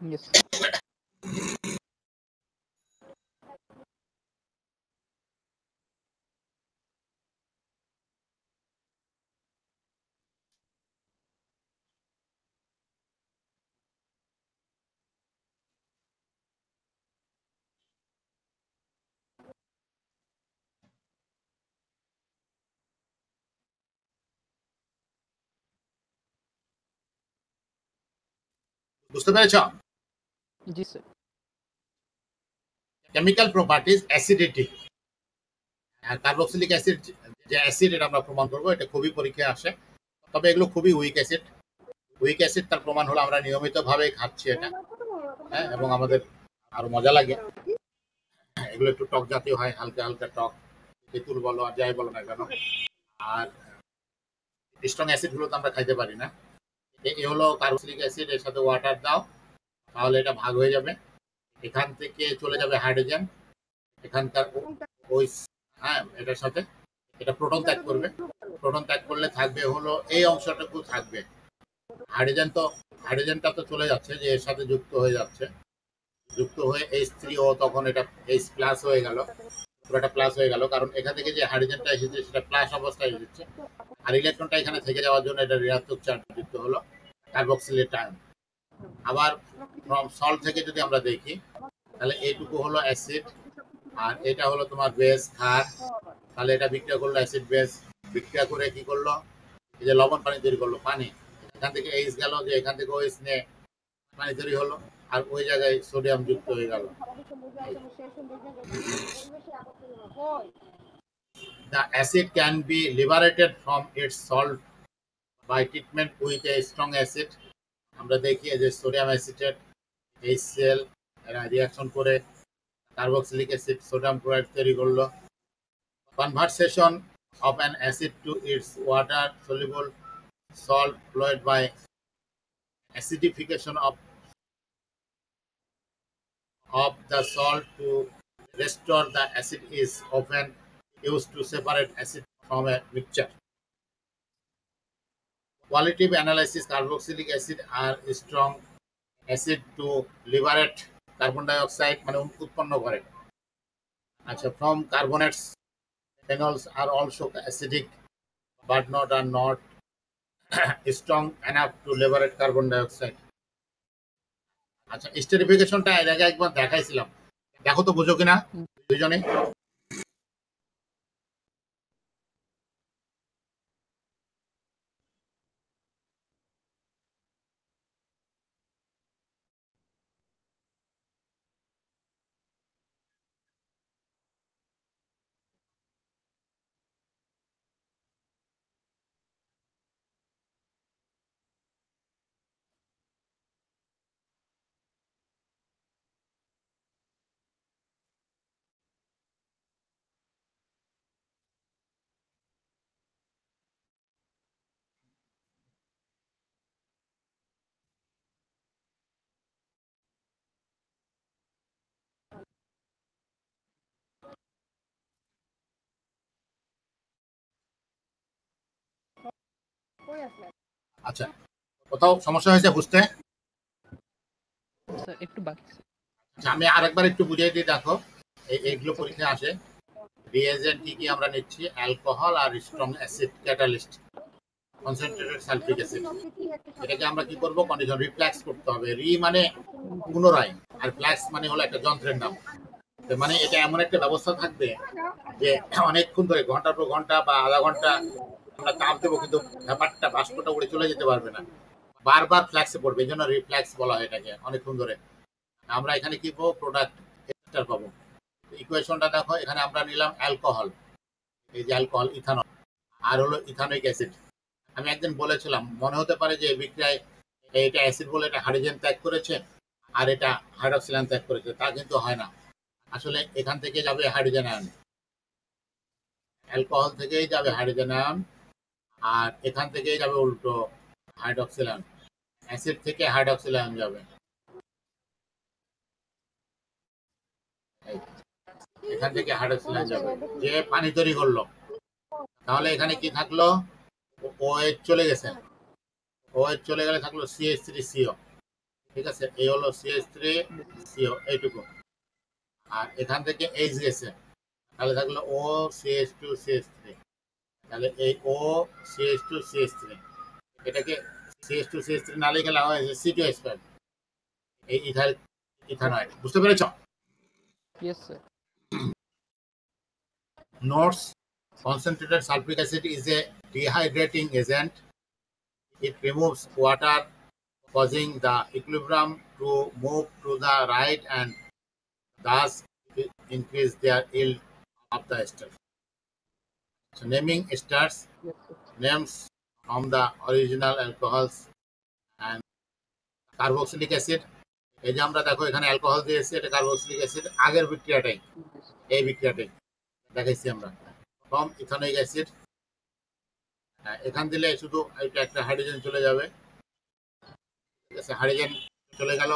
Yes. বুঝতে পেরেছ? জি sir. Chemical properties acidity, carboxylic acid যে অ্যাসিড এটা আমরা প্রমাণ করবো, এটা খুবই পরীক্ষায় আসে। তবে এগুলো খুবই উইক অ্যাসিড। উইক অ্যাসিড তার প্রমাণ হলো আমরা নিয়মিতভাবে খাচ্ছি এটা, হ্যাঁ, এবং আমাদের আরো মজা লাগে। এগুলো একটু টক জাতীয় হয়, হালকা হালকা টক, তেঁতুল বলো আর যাই বলো না কেন। আর স্ট্রং অ্যাসিড গুলো তো আমরা খাইতে পারি না। এ হলো কার্বক্সিলিক অ্যাসিড, এর সাথে ওয়াটার দাও, তাহলে এটা ভাগ হয়ে যাবে। এখান থেকে চলে যাবে হাইড্রোজেন, এখানকার ওই, হ্যাঁ, এটার সাথে এটা প্রোটন ত্যাগ করবে। প্রোটন ত্যাগ করলে থাকবে হলো এই অংশটুকু থাকবে। হাইড্রোজেনটা তো চলে যাচ্ছে, যে এর সাথে যুক্ত হয়ে যাচ্ছে, যুক্ত হয়ে H3O, তখন এটা H প্লাস হয়ে গেল, পুরোটা প্লাস হয়ে গেল, কারণ এখান থেকে যে হাইড্রোজেনটা এসেছে সেটা প্লাস অবস্থায় এসেছে, আর ইলেকট্রনটা এখানে থেকে যাওয়ার জন্য এটা ঋণাত্মক চার্জ যুক্ত হলো, কার্বক্সিলেট আয়ন। আবার ফ্রম সল্ট থেকে যদি আমরা দেখি, তাহলে এইটুকু হলো অ্যাসিড, আর এটা হলো তোমার বেস, ক্ষার। তাহলে এটা বিক্রিয়া করলো অ্যাসিড বেস, বিক্রিয়া করে কি করলো, এই যে লবণ পানি তৈরি করলো, পানি। এখান থেকে এইচ গেল, যে এখান থেকে ওইচ নিয়ে পানি তৈরি হলো, আর ওই জায়গায় সোডিয়াম যুক্ত হয়ে গেল। The acid can be liberated from its salt by treatment with a strong acid. আমরা দেখি যে সোডিয়াম অ্যাসিটেট HCl এরা রিঅ্যাকশন করে কার্বক্সিলিক অ্যাসিড সোডিয়াম ক্লোরাইড তৈরি করলো। Conversion of an acid to its water soluble salt fluid by acidification of the salt to restore the acid is often used to separate acid from a mixture. Qualitative analysis, carboxylic acid are strong acid to liberate carbon dioxide, মানে উৎপন্ন করে। আচ্ছা, from carbonates, phenols are also acidic but are not strong enough to liberate carbon dioxide. আচ্ছা, স্টেরিফিকেশনটা এর আগে একবার দেখাইছিলাম, দেখো তো বুঝো কিনা দুজনে। আচ্ছা, কোথাও সমস্যা হয়েছে বুঝতে? স্যার একটু বাকি স্যার। আচ্ছা, আমি আরেকবার একটু বুঝিয়ে দিই, দেখো এইগুলো পরীক্ষা আসে। রিএজেন্ট কি কি আমরা নিচ্ছি, অ্যালকোহল আর strong acid catalyst, concentrated sulphuric acid. এটাকে আমরা কি করব, কন্ডিশন রিফ্ল্যাক্স করতে হবে। রি মানে পুনরায়, আর ফ্ল্যাক্স মানে হলো একটা যন্ত্রের নাম। মানে এটা এমন একটা ব্যবস্থা থাকবে যে অনেকক্ষণ ধরে, ঘন্টার পর ঘন্টা বা আধা ঘন্টা আমরা চাপ দেবো, কিন্তু ব্যাপারটা বাষ্পটা উড়ে চলে যেতে পারবে না, বারবার ফ্ল্যাক্সে পড়বে, এই জন্য রিফ্ল্যাক্স বলা হয় এটাকে, অনেকক্ষণ ধরে। আমরা এখানে কি পাবো, প্রোডাক্ট এস্টার পাবো। ইকুয়েশনটা দেখো, এখানে আমরা নিলাম অ্যালকোহল, এই যে অ্যালকোহল, ইথানল, আর হলো ইথানোইক অ্যাসিড। আমি একদিন বলেছিলাম, মনে হতে পারে যে বিক্রিয়ায় এটা অ্যাসিড বলে এটা হাইড্রোজেন ত্যাগ করেছে আর এটা হাইড্রোক্সিল আয়ন ত্যাগ করেছে, তা কিন্তু হয় না। আসলে এখান থেকে যাবে হাইড্রোজেন আয়ন, অ্যালকোহল থেকেই যাবে হাইড্রোজেন আয়ন, আর এখান থেকেই যাবে উল্টো হাইড্রোক্সিল আয়ন, অ্যাসিড থেকে হাইড্রোক্সিল আয়ন যাবে। এখান থেকে হাইড্রোক্সিল আয়ন যাবে, যে পানি তৈরি করলো। তাহলে এখানে কি থাকলো, OH চলে গেছে, OH চলে গেলে থাকলো CH3CO, ঠিক আছে, এই হলো CH3CO এইটুকু। আর এখান থেকে H গেছে, তাহলে থাকলো OCH2CH3, তাহলে এই OCH2CH3, এটাকে CH2CH3 না লিখে লেখা হয়েছে C2H5, এই ইথানয়েড। বুঝতে পেরেছ? Yes sir. Notes: concentrated sulfuric acid is a dehydrating agent. It removes water causing the equilibrium to move to the right and thus increase their yield of the ester. So naming esters, Yes, sir. names from the original alcohols and carboxylic acid. এই যে আমরা দেখো এখানে alcohol দিয়েছি, এটা carboxylic acid, আগের বিক্রিয়াটাই এই বিক্রিয়াটাই দেখাইছি আমরা ফ্রম ইথানোইক অ্যাসিড। এখান দিলে শুধু এটা একটা হাইড্রোজেন চলে যাবে, ঠিক আছে, হাইড্রোজেন চলে গেল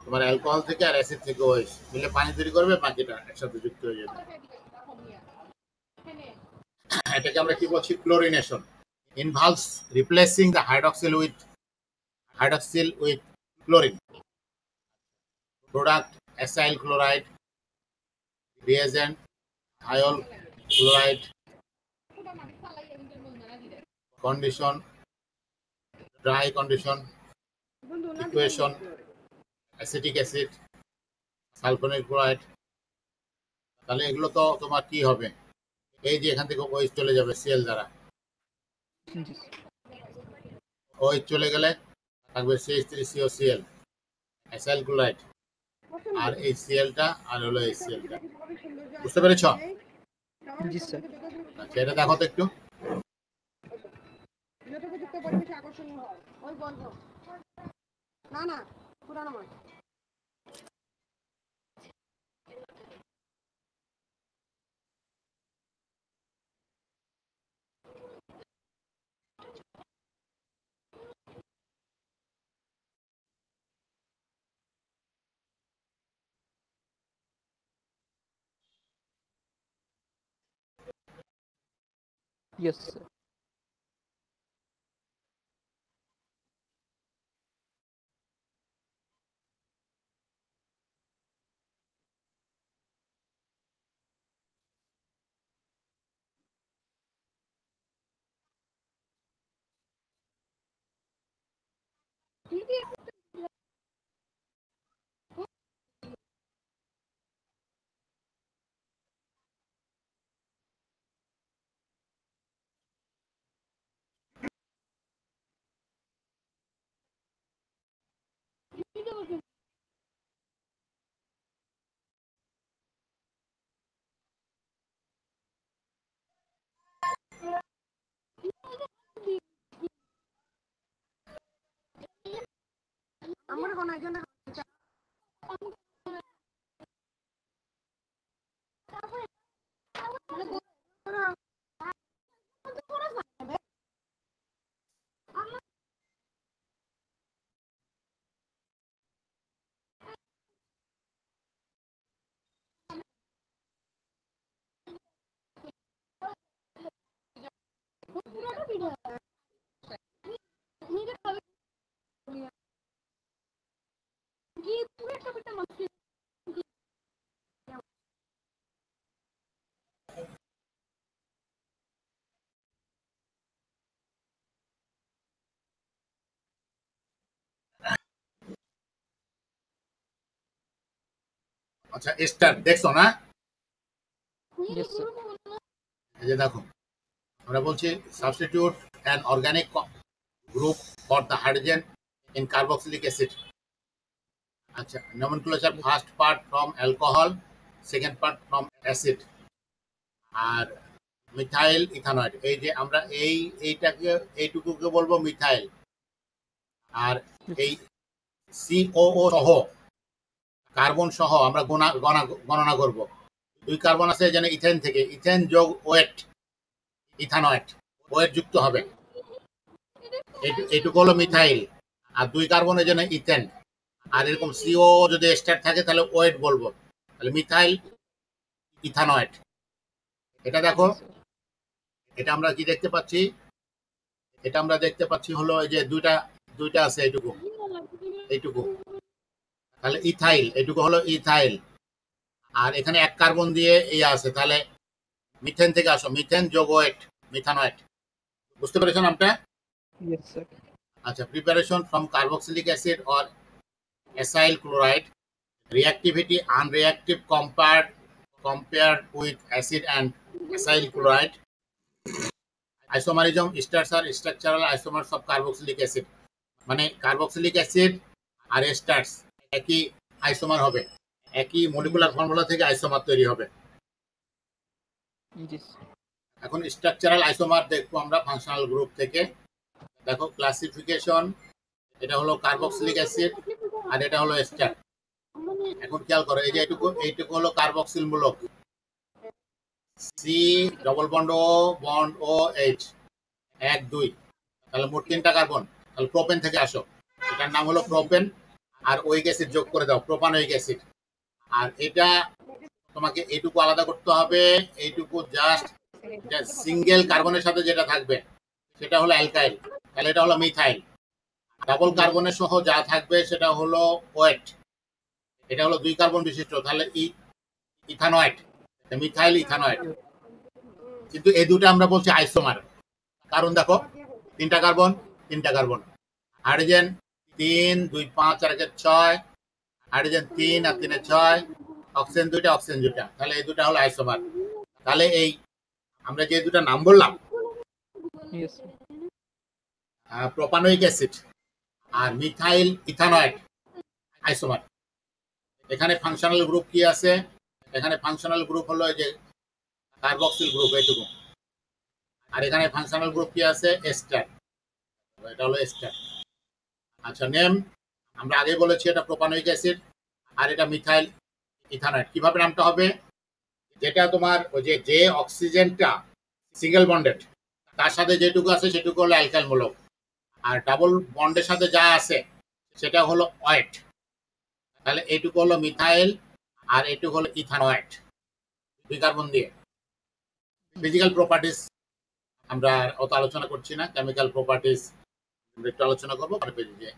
তোমার অ্যালকোহল থেকে আর অ্যাসিড থেকে ওএইচ মিলে পানি তৈরি করবে, বাকিটা একসাথে যুক্ত হয়ে যাবে। এটাকে আমরা কি বলছি, chlorination. Involves replacing the hydroxyl with chlorine. Product acyl chloride, reagent thiol chloride, condition, dry condition, equation, acetic acid, sulphonic chloride. তাহলে এগুলো তো তোমার কি হবে, এই যে এখান থেকে ওইচ চলে যাবে সিএল দ্বারা, ওইচ চলে গেলে থাকবে CH3COCl অ্যাসাইল ক্লোরাইড, আর এই সিএলটা আর হলো এই সিএলটা। বুঝতে পেরেছ? জি স্যার। আচ্ছা, এটা দেখো তো একটু। Yes, sir. আচ্ছা, এস্টার দেখছো না? Yes, sir. এই যে দেখো, আমরা বলছি substitute an organic group for the hydrogen in carboxylic acid. আচ্ছা, nomenclature, first part from alcohol, second part from acid, আর মিথাইল ইথানয়েড। এই যে আমরা এইটাকে এইটুকুকে বলবো মিথাইল, আর এই COO সহ কার্বন সহ আমরা গণনা করব। 2 কার্বন আছে যেন ইথেন থেকে, ইথেন যোগ ওয়েট ইথানয়েড, ওয়েট যুক্ত হবে, এইটুকু হলো মিথাইল। আর 2 কার্বনের জন্য ইথেন, আর এরকম CO যদি এস্টার থাকে তাহলে ওয়েট বলবো, তাহলে মিথাইল ইথানয়েড। এটা দেখো, এটা আমরা কি দেখতে পাচ্ছি, এটা আমরা দেখতে পাচ্ছি হলো এই যে দুইটা আছে, এইটুকু তাহলে ইথাইল, এইটুকু হলো ইথাইল, আর এখানে 1 কার্বন দিয়ে আছে, তাহলে মিথেন থেকে আসো, মিথেন যোগ ওয়েট মিথানয়েড। বুঝতে পেরেছো নামটা? Yes, sir. আচ্ছা, preparation from carboxylic acid or acyl chloride, reactivity unreactive compared with acid and acyl chloride. Isomerism, esters are structural isomers of carboxylic acid. মানে কার্বক্সিলিক অ্যাসিড আর এস্টার্স একই আইসোমার হবে, একই মলিকুলার ফর্মুলা থেকে isomer তৈরি হবে। Yes. এখন structural isomer দেখবো আমরা ফাংশনাল গ্রুপ থেকে। দেখো ক্লাসিফিকেশন, এটা হলো কার্বক্সিলিক অ্যাসিড আর এটা হলো এস্টার। এখন খেয়াল করো, এই যে এইটুকু হলো কার্বক্সিল মূলক, সি ডবল বন্ড ও বন্ড ও এইচ 1 2, তাহলে মোট 3টা কার্বন। তাহলে প্রোপেন থেকে আসো, এটার নাম হলো প্রোপেন, আর ওইক অ্যাসিড যোগ করে দাও, প্রোপানোইক অ্যাসিড। আর এটা তোমাকে এইটুকু আলাদা করতে হবে, এইটুকু জাস্ট সিঙ্গেল কার্বনের সাথে যেটা থাকবে সেটা হলো অ্যালকাইল, তাহলে এটা হলো মিথাইল। ডাবল কার্বনের সহ যা থাকবে সেটা হলো ওয়েট, এটা হলো 2 কার্বন বিশিষ্ট, তাহলে ইথানয়েড, মিথাইল ইথানয়েড। কিন্তু এই দুটো আমরা বলছি আইসোমার, কারণ দেখো 3টা কার্বন 3টা কার্বন, হাইড্রোজেন 3 2 5 আর 6, হাইড্রোজেন 3 আর 3 6, অক্সিজেন 2টা অক্সিজেন 2টা, তাহলে এই দুটো হলো আইসোমার। তাহলে এই আমরা যে দুটো নাম বললাম, Yes. প্রোপানোইক অ্যাসিড আর মিথাইল ইথানয়েড আইসোমার। এখানে ফাংশনাল গ্রুপ কি আছে? এখানে ফাংশনাল গ্রুপ হলো এই যে কার্বক্সিল গ্রুপ এইটুকু, আর এখানে ফাংশনাল গ্রুপ কি আছে? এস্টার, এটা হলো এস্টার। আচ্ছা, নেম আমরা আগে বলেছি এটা প্রোপানোইক অ্যাসিড আর এটা মিথাইল ইথানয়েড। কিভাবে নামটা হবে? যেটা তোমার ওই যে অক্সিজেনটা সিঙ্গেল বন্ডেড, তার সাথে যেটুকু আছে সেটুকু হলো অ্যালকাইল মূলক, আর ডাবল বন্ডের সাথে যা আছে সেটা হলো ওয়েট। তাহলে এইটুকু হলো মিথাইল আর এইটুকু হলো ইথানয়েড, 2 কার্বন দিয়ে। ফিজিক্যাল প্রপার্টিস আমরা অত আলোচনা করছি না, কেমিক্যাল প্রপার্টিস আমরা একটু আলোচনা করবো পরে পেজে।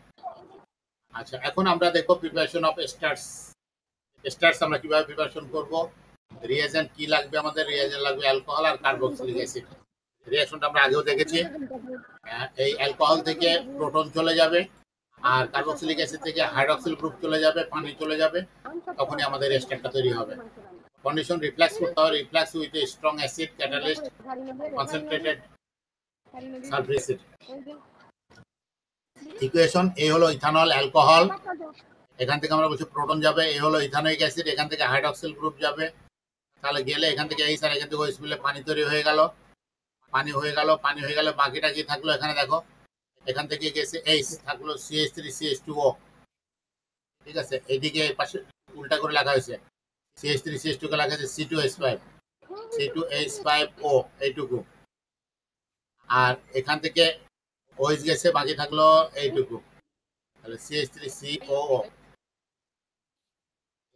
আচ্ছা, এখন আমরা দেখবো প্রিপারেশন অফ এস্টার্স। এস্টার্স আমরা কিভাবে প্রিপারেশন করব? রিয়েজেন্ট কি লাগবে আমাদের? রিয়েজেন্ট লাগবে অ্যালকোহল আর কার্বক্সিলিক অ্যাসিড। রিঅ্যাকশনটা আমরা আগেও দেখেছি, এই অ্যালকোহল থেকে প্রোটন চলে যাবে আর কার্বক্সিলিক অ্যাসিড থেকে হাইড্রক্সিল গ্রুপ চলে যাবে, পানি চলে যাবে, তখনই আমাদের এস্টারটা তৈরি হবে। কন্ডিশন রিফ্লাক্স করতে হবে, reflux with a strong acid catalyst concentrated sulphuric acid. Equation, এই হলো ইথানল অ্যালকোহল, এখান থেকে আমরা বলছি প্রোটন যাবে, এই হলো ইথানোইক অ্যাসিড, এখান থেকে হাইড্রক্সিল গ্রুপ যাবে, তাহলে গেলে এখান থেকে এইচ আর এখান থেকে ওইচ মিলে পানি তৈরি হয়ে গেল। পানি হয়ে গেল, বাকিটা কি থাকলো? এখানে দেখো, এখান থেকে গেছে এইচ, থাকলো CH3 CH2O, ঠিক আছে। এইদিকে পাশে উল্টা করে লেখা হয়েছে, CH3 CH2 কে লেখা হয়েছে C2H5 C2H5O, এইটুকু। আর এখান থেকে OH গেছে, বাকি থাকলো এইটুকু, তাহলে CH3COO।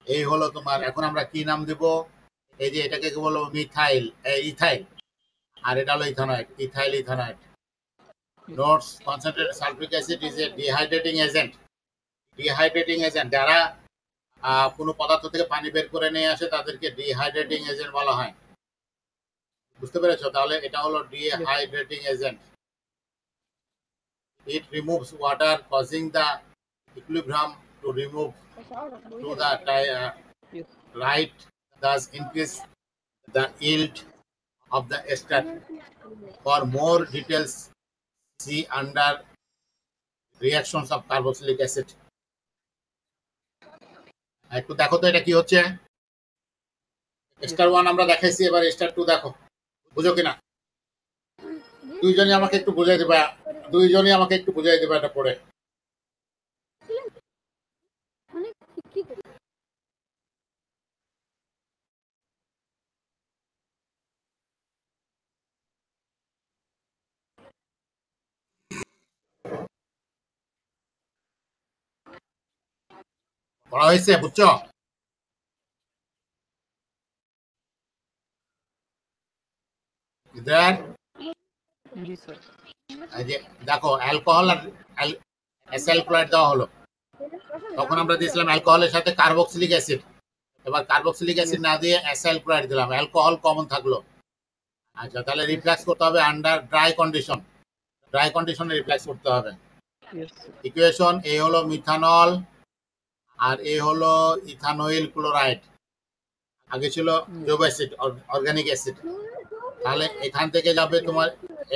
এই হলো তোমার। এখন আমরা কি নাম দেব? এই যে এটাকে বলবো মিথাইল, ইথাইল, আর এটা হলো ইথানয়েড, ethyl ইথানয়েড। Notes, concentrated sulphuric acid is a dehydrating agent. Dehydrating agent, যারা কোনো পদার্থ থেকে পানি বের করে নিয়ে আসে তাদেরকে ডিহাইড্রেটিং এজেন্ট বলা হয়। বুঝতে পেরেছো? তাহলে এটা হলো dehydrating agent. It removes water causing the equilibrium to remove to the right, thus increase the yield of the ester. For more details, see under reactions of carboxylic acid. একটু দেখো তো এটা কি হচ্ছে। এস্টার 1 আমরা দেখাইছি, এবার এস্টার 2 দেখো, বুঝো কিনা? দুইজনই আমাকে একটু বুঝাই দেবে এটা পড়ে। পড়া হয়েছে, বুঝছো? দেখো, অ্যালকোহল আর অ্যাসাইল ক্লোরাইড দেওয়া হলো, তখন আমরা দিয়েছিলাম অ্যালকোহলের সাথে কার্বক্সিলিক অ্যাসিড। এবার কার্বক্সিলিক অ্যাসিড না দিয়ে অ্যাসাইল ক্লোরাইড দিলাম, অ্যালকোহল কমন থাকলো। আচ্ছা, তাহলে রিফ্লাক্স করতে হবে আন্ডার ড্রাই কন্ডিশন, ড্রাই কন্ডিশনে রিফ্লাক্স করতে হবে। ইকুয়েশন, এই হলো মিথানল আর এই হলো ইথানোইল ক্লোরাইড, আগে ছিল জৈব অ্যাসিড, অর্গানিক অ্যাসিড। তাহলে এখান থেকে যাবে তোমার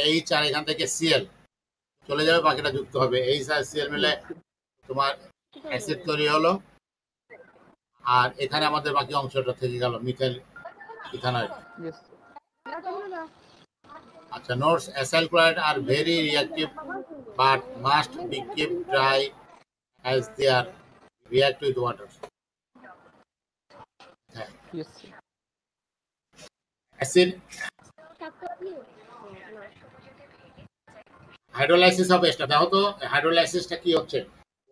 এইচ আর এখান থেকে Cl, চলে যাবে, বাকিটা যুক্ত হবে। HCl মিলে তোমার অ্যাসিড তৈরি হলো, আর এখানে আমাদের বাকি অংশটা থেকে গেল মিথাইল ইথানয়েড। Yes. আচ্ছা, notes acyl chloride are very reactive but must be keep dry as they are react with water. হ্যাঁ, Yes. Acid hydrolysis of ester. দেখো তো হাইড্রোলাইসিসটা কি হচ্ছে।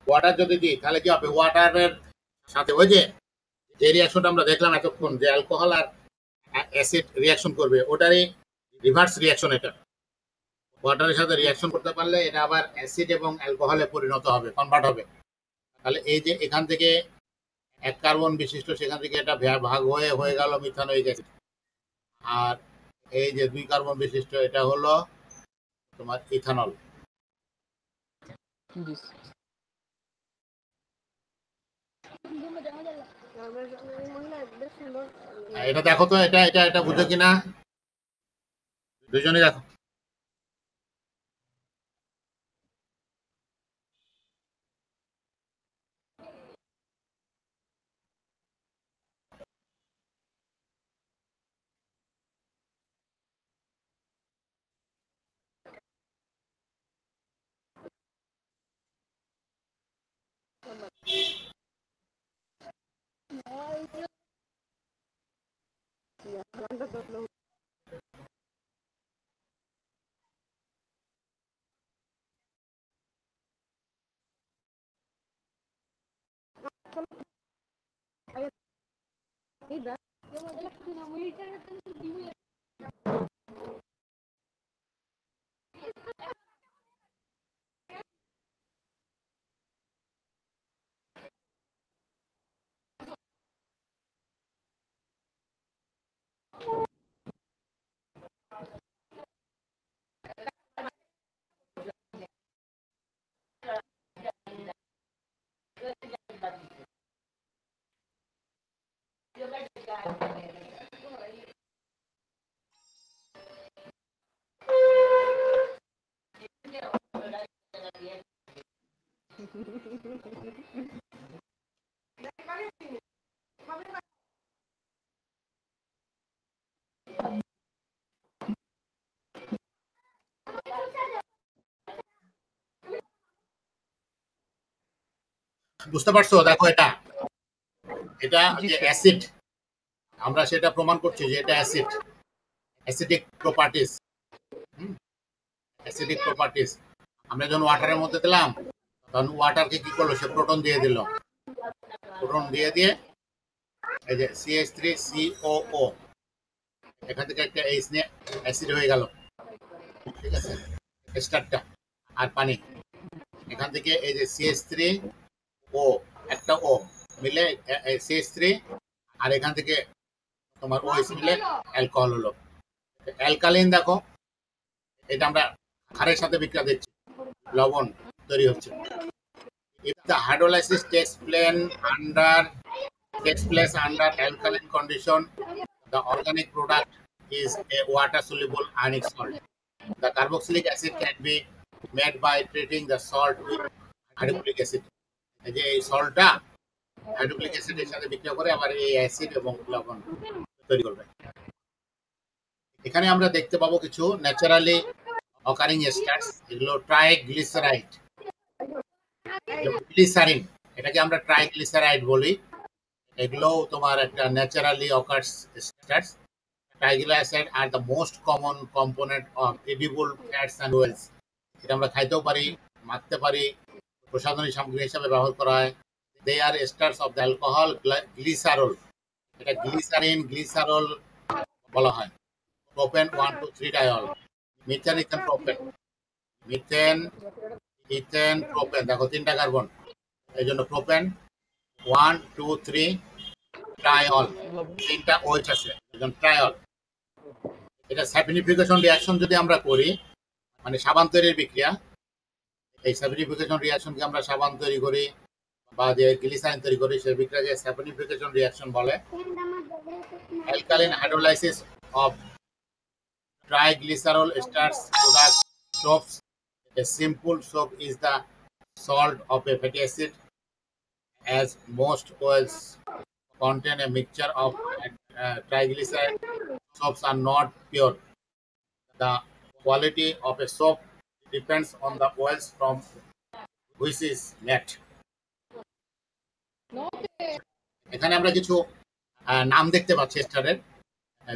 ওয়াটার যদি দিই তাহলে কি হবে, ওয়াটারের সাথে ওই যে রিয়াকশনটা আমরা দেখলাম এতক্ষণ, যে অ্যালকোহল আর অ্যাসিড রিয়াকশন করবে, ওটারই রিভার্স রিয়াকশন। এটা ওয়াটারের সাথে রিয়াকশন করতে পারলে এটা আবার অ্যাসিড এবং অ্যালকোহলে পরিণত হবে, কনভার্ট হবে। তাহলে এই যে এখান থেকে এক কার্বন বিশিষ্ট, সেখান থেকে এটা ভাগ হয়ে গেল মিথানোয়িক অ্যাসিড। আর এই যে 2 কার্বন বিশিষ্ট, এটা হলো তোমার ইথানল। Yes. এটা দেখো তো, এটা এটা এটা বুঝো কিনা দুজনে দেখো। বুঝতে পারছো? দেখো এটা এটা জি যে স্যার। অ্যাসিড, আমরা সেটা প্রমাণ করছি যে এটা acid, acidic properties. Acidic properties আমরা যখন ওয়াটারের মধ্যে দিলাম, তখন ওয়াটারকে কি করলো, সে প্রোটন দিয়ে দিল। প্রোটন দিয়ে দিয়ে এই যে CH3COO, এখান থেকে একটা এইচ নিয়ে অ্যাসিড হয়ে গেল, ঠিক আছে, স্টারটা আর পানি। এখান থেকে এই যে CH3O, একটা ও মিলে CH3, আর এখান থেকে তোমার OH মিলে অ্যালকোহল হলো। অ্যালকালিন দেখো, এটা আমরা ক্ষারের সাথে বিক্রিয়া দিচ্ছি, লবণ তৈরি হচ্ছে। If the hydrolysis takes place under alkaline condition, the organic product is a water-soluble ionic salt. The carboxylic acid can be made by treating the salt with hydrochloric acid. এই যে এই সল্টটা হাইড্রোক্লিক অ্যাসিডের সাথে বিক্রিয়া করে আবার এই অ্যাসিড এবং লবণ তৈরি করবে। এখানে আমরা দেখতে পাবো কিছু ন্যাচারালি অকারিং এস্টার্স, এগুলো ট্রাইগ্লিসারাইড, গ্লিসারিন, এটাকে আমরা ট্রাইগ্লিসারাইড বলি। এগুলো তোমার একটা naturally occurs esters. Triglyceride are the most common component of edible fats and oils. এটা আমরা খাইতেও পারি, মাখতে পারি, প্রসাধনী সামগ্রী হিসাবে ব্যবহার করা হয়। They are esters of the alcohol glycerol, এটা গ্লিসারিন গ্লিসারল বলা হয়। Propane 1,2,3 diol, methane ethane propane, methane ethane propane, দেখো 3টা কার্বন, এই জন্য প্রোপেন 1, 2, 3 ট্রায়ল, 3টা OH আছে, এই জন্য ট্রায়ল। এটা স্যাপিনিফিকেশন রিয়াকশন যদি আমরা করি, মানে সাবান তৈরির বিক্রিয়া, এই স্যাপিনিফিকেশন রিয়াকশনকে আমরা সাবান তৈরি করি বা যে গ্লিসারিন তৈরি করি, সেই বিক্রিয়াকে স্যাপিনিফিকেশন রিয়াকশন বলে। Alkaline hydrolysis of triglycerol esters product soaps A simple soap is the salt of a fatty acid, as most oils contain a mixture of triglycerides. Soaps are not pure. The quality of a soap depends on the oils from which is made. এখানে আমরা কিছু নাম দেখতে পাচ্ছি স্টারের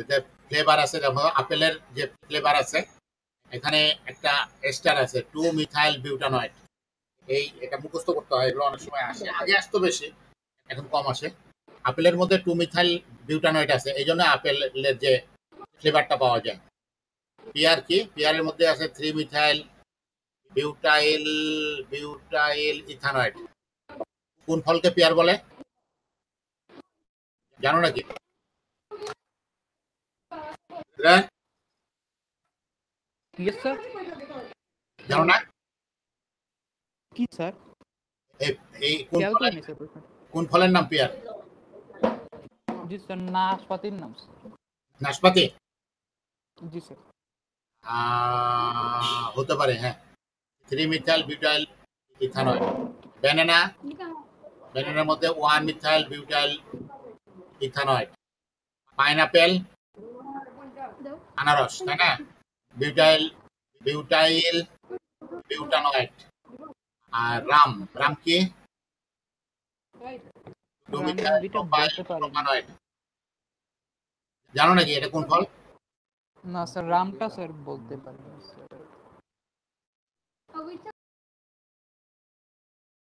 যে flavour আছে, যেমন আপেলের যে ফ্লেভার আছে, এখানে একটা এস্টার আছে 2 মিথাইল বিউটানয়েড। এটা মুখস্থ করতে হয়, এগুলো অনেক সময় আসে, আগে আসতো বেশি, এখন কম আসে। আপেলের মধ্যে 2 মিথাইল বিউটানয়েড আছে, এই জন্য আপেলের যে ফ্লেভারটা পাওয়া যায়। পিয়ার কি? পিয়ারের মধ্যে আছে 3 মিথাইল বিউটাইল ইথানয়েড। কোন ফলকে পিয়ার বলে জানো নাকি? Yes, sir. জানো না? কি স্যার? এই খেয়াল করিনি স্যার প্রশ্ন। কোন ফলের নাম পিয়ার? জি স্যার, নাশপাতির নাম স্যার। নাশপাতি? জি স্যার। হতে পারে, হ্যাঁ। 3 মিথাইল বিউটাইল ইথানয়েড। ব্যানানা, ব্যানানার মধ্যে 1 মিথাইল বিউটাইল ইথানয়েড। পাইনাপেল, আনারস, তাই না? বিউটাইল বিউটানয়েড। আর রাম কি? 2 মিথাইল প্রোপানয়েড। জানো নাকি এটা কোন ফল? না স্যার, রামটা স্যার বলতে পারি না স্যার।